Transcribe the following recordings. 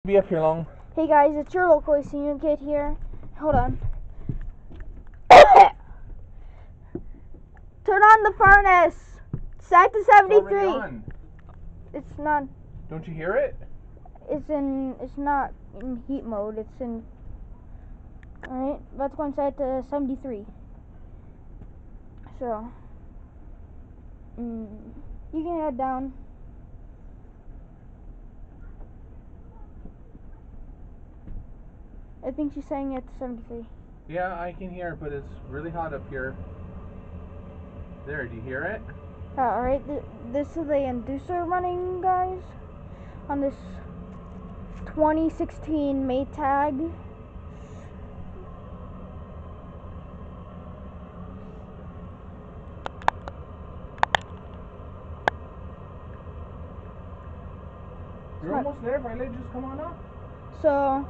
Be up here long. Hey guys, it's your local senior kid here. Hold on. Turn on the furnace. Set to 73. It's already on. It's not. Don't you hear it? It's not in heat mode. It's in. All right, let's go inside to 73. So, you can head down. I think she's saying it's 73. Yeah, I can hear it, but it's really hot up here. There, do you hear it? Alright, this is the inducer running, guys, on this 2016 maytag. You're almost there, Violet. Just come on up. So,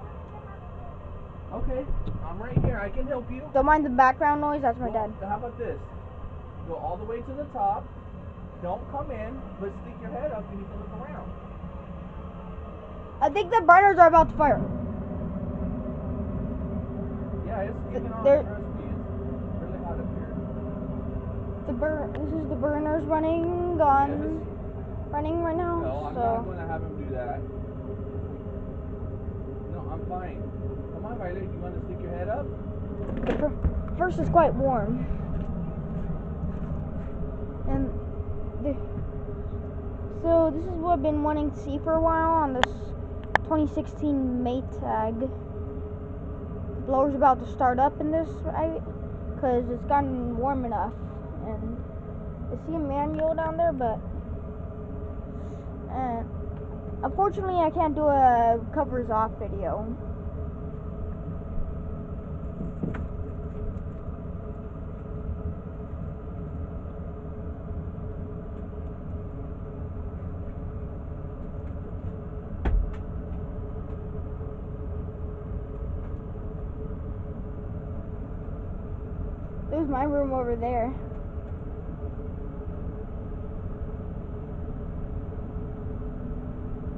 Okay, I'm right here. I can help you. don't mind the background noise, that's my dad. How about this? Go all the way to the top. Don't come in, but stick your head up and you can look around. I think the burners are about to fire. Yeah, it's kicking on. They're- Trust me, it's really hot up here. This is the burners running running right now. No, I'm not going to have him do that. No, I'm fine. Come on, Violet. You want to stick your head up? The first is quite warm. And so this is what I've been wanting to see for a while on this 2016 maytag. The blower's about to start up in this, because it's gotten warm enough. And I see a manual down there, but unfortunately I can't do a covers off video. There's my room over there.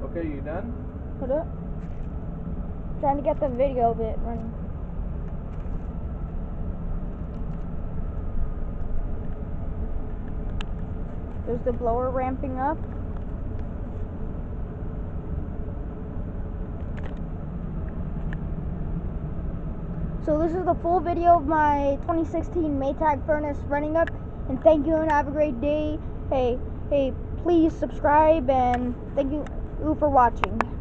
Okay, you done? Hold up. Trying to get the video of it running. There's the blower ramping up. So this is the full video of my 2016 maytag furnace running up, and thank you and have a great day. Hey, please subscribe and thank you for watching.